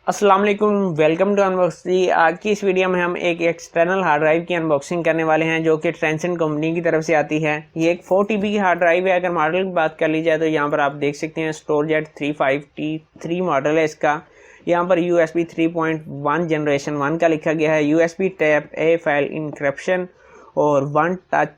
अस्सलाम वालेकुम, welcome to unboxing. आज की इस वीडियो में हम एक एक्सटर्नल हार्ड ड्राइव की अनबॉक्सिंग करने वाले हैं जो कि ट्रांसेंड कंपनी की तरफ से आती है। ये एक 4 TB की हार्ड ड्राइव है। अगर मॉडल की बात कर ली जाए तो यहाँ पर आप देख सकते हैं स्टोरजेट 35T3 मॉडल है इसका। यहाँ पर USB 3.1 जनरेशन 1 का लिखा गया है, USB type A file encryption और 1 टच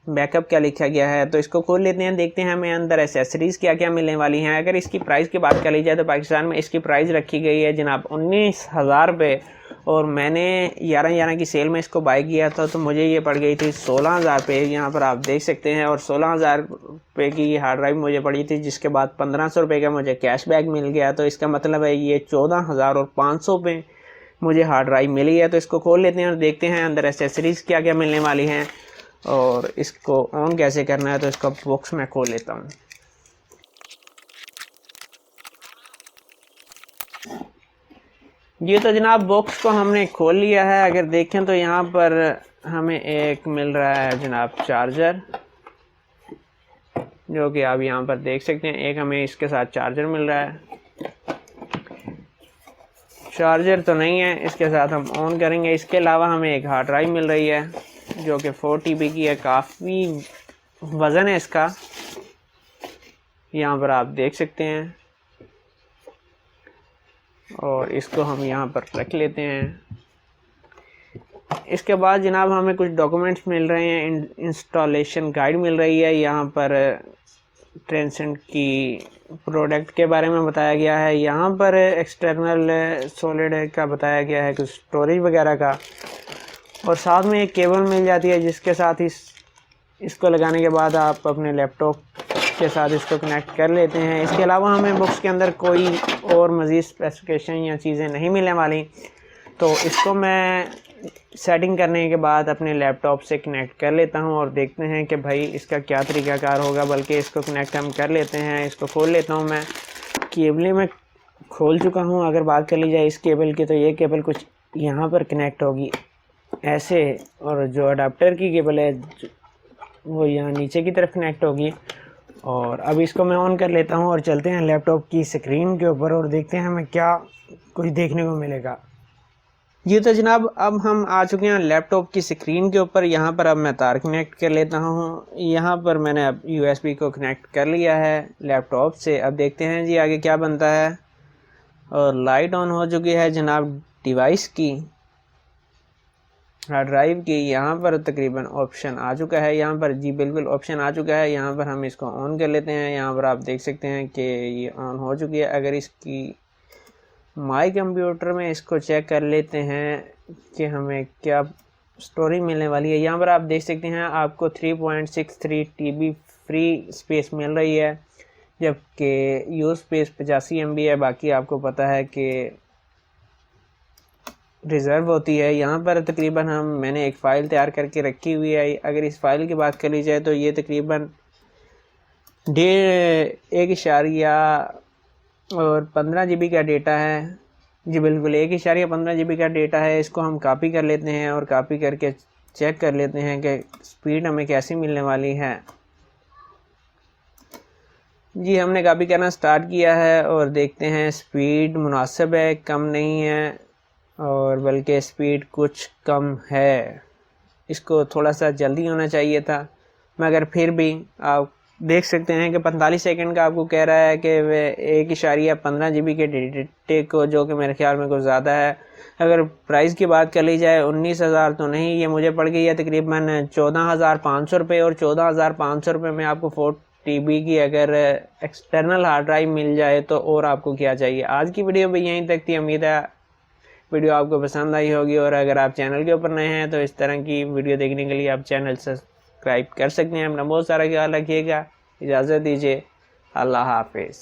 बैकअप क्या लिखा गया है। तो इसको खोल लेते हैं, देखते हैं हमें अंदर एसेसरीज़ क्या क्या मिलने वाली हैं। अगर इसकी प्राइस की बात कर ली जाए तो पाकिस्तान में इसकी प्राइस रखी गई है जनाब 19,000 रुपये, और मैंने 11/11 की सेल में इसको बाय किया था तो मुझे ये पड़ गई थी 16,000 रुपये। यहाँ पर आप देख सकते हैं, और 16,000 रुपये की ये हार्ड ड्राइव मुझे पड़ी थी, जिसके बाद 1,500 रुपये का मुझे कैशबैक मिल गया। तो इसका मतलब है ये 14,500 रुपये मुझे हार्ड ड्राइव मिली है। तो इसको खोल लेते हैं और देखते हैं अंदर एसेसरीज़ क्या क्या मिलने वाली हैं और इसको ऑन कैसे करना है। तो इसका बॉक्स मैं खोल लेता हूँ। ये तो जनाब बॉक्स को हमने खोल लिया है। अगर देखें तो यहाँ पर हमें एक मिल रहा है जनाब चार्जर, जो कि आप यहाँ पर देख सकते हैं। एक हमें इसके साथ चार्जर मिल रहा है। चार्जर तो नहीं है, इसके साथ हम ऑन करेंगे। इसके अलावा हमें एक हार्ड ड्राइव मिल रही है जो कि 4 TB की है। काफ़ी वज़न है इसका, यहाँ पर आप देख सकते हैं। और इसको हम यहाँ पर रख लेते हैं। इसके बाद जनाब हमें कुछ डॉक्यूमेंट्स मिल रहे हैं, इंस्टॉलेशन गाइड मिल रही है। यहाँ पर ट्रांसेंड की प्रोडक्ट के बारे में बताया गया है। यहाँ पर एक्सटर्नल सॉलिड का बताया गया है, कुछ स्टोरेज वगैरह का, और साथ में एक केबल मिल जाती है जिसके साथ इसको लगाने के बाद आप अपने लैपटॉप के साथ इसको कनेक्ट कर लेते हैं। इसके अलावा हमें बॉक्स के अंदर कोई और मज़ीद स्पेसिफिकेशन या चीज़ें नहीं मिलने वाली। तो इसको मैं सेटिंग करने के बाद अपने लैपटॉप से कनेक्ट कर लेता हूं और देखते हैं कि भाई इसका क्या तरीक़ाकार होगा। बल्कि इसको कनेक्ट हम कर लेते हैं। इसको खोल लेता हूं मैं। केबल में खोल चुका हूं। अगर बात कर ली जाए इस केबल की, तो ये केबल कुछ यहाँ पर कनेक्ट होगी ऐसे, और जो अडाप्टर की केबल है वो यहाँ नीचे की तरफ कनेक्ट होगी। और अब इसको मैं ऑन कर लेता हूँ और चलते हैं लैपटॉप की स्क्रीन के ऊपर और देखते हैं हमें क्या कुछ देखने को मिलेगा। ये तो जनाब अब हम आ चुके हैं लैपटॉप की स्क्रीन के ऊपर। यहाँ पर अब मैं तार कनेक्ट कर लेता हूँ। यहाँ पर मैंने अब USB को कनेक्ट कर लिया है लैपटॉप से। अब देखते हैं जी आगे क्या बनता है। और लाइट ऑन हो चुकी है जनाब डिवाइस की, हार्ड ड्राइव की। यहाँ पर तकरीबन ऑप्शन आ चुका है। यहाँ पर जी बिल्कुल ऑप्शन आ चुका है। यहाँ पर हम इसको ऑन कर लेते हैं। यहाँ पर आप देख सकते हैं कि ये ऑन हो चुकी है। अगर इसकी माई कंप्यूटर में इसको चेक कर लेते हैं कि हमें क्या स्टोरेज मिलने वाली है। यहाँ पर आप देख सकते हैं आपको 3.63 TB फ्री स्पेस मिल रही है, जबकि यूज स्पेस 85 MB है। बाकी आपको पता है कि रिज़र्व होती है। यहाँ पर तकरीबन मैंने एक फ़ाइल तैयार करके रखी हुई है। अगर इस फाइल की बात कर ली जाए तो ये तकरीबन 1.15 GB का डेटा है। जी बिल्कुल 1.15 GB का डेटा है। इसको हम कॉपी कर लेते हैं और कॉपी करके चेक कर लेते हैं कि स्पीड हमें कैसी मिलने वाली है। जी हमने कॉपी करना स्टार्ट किया है और देखते हैं स्पीड मुनासिब है, कम नहीं है, और बल्कि स्पीड कुछ कम है। इसको थोड़ा सा जल्दी होना चाहिए था, मगर फिर भी आप देख सकते हैं कि 45 सेकंड का आपको कह रहा है कि वे 1.15 GB के डेटे को, जो कि मेरे ख्याल में कुछ ज़्यादा है। अगर प्राइस की बात कर ली जाए 19,000 तो नहीं, ये मुझे पड़ गई है तकरीबन 14,500 रुपये। और 14,500 रुपये में आपको 4 TB की अगर एक्सटर्नल हार्ड ड्राइव मिल जाए तो और आपको क्या चाहिए। आज की वीडियो भी यहीं तक थी। उम्मीद है वीडियो आपको पसंद आई होगी, और अगर आप चैनल के ऊपर नए हैं तो इस तरह की वीडियो देखने के लिए आप चैनल सब्सक्राइब कर सकते हैं। अपना बहुत सारा ख्याल रखिएगा। इजाज़त दीजिए। अल्लाह हाफिज़।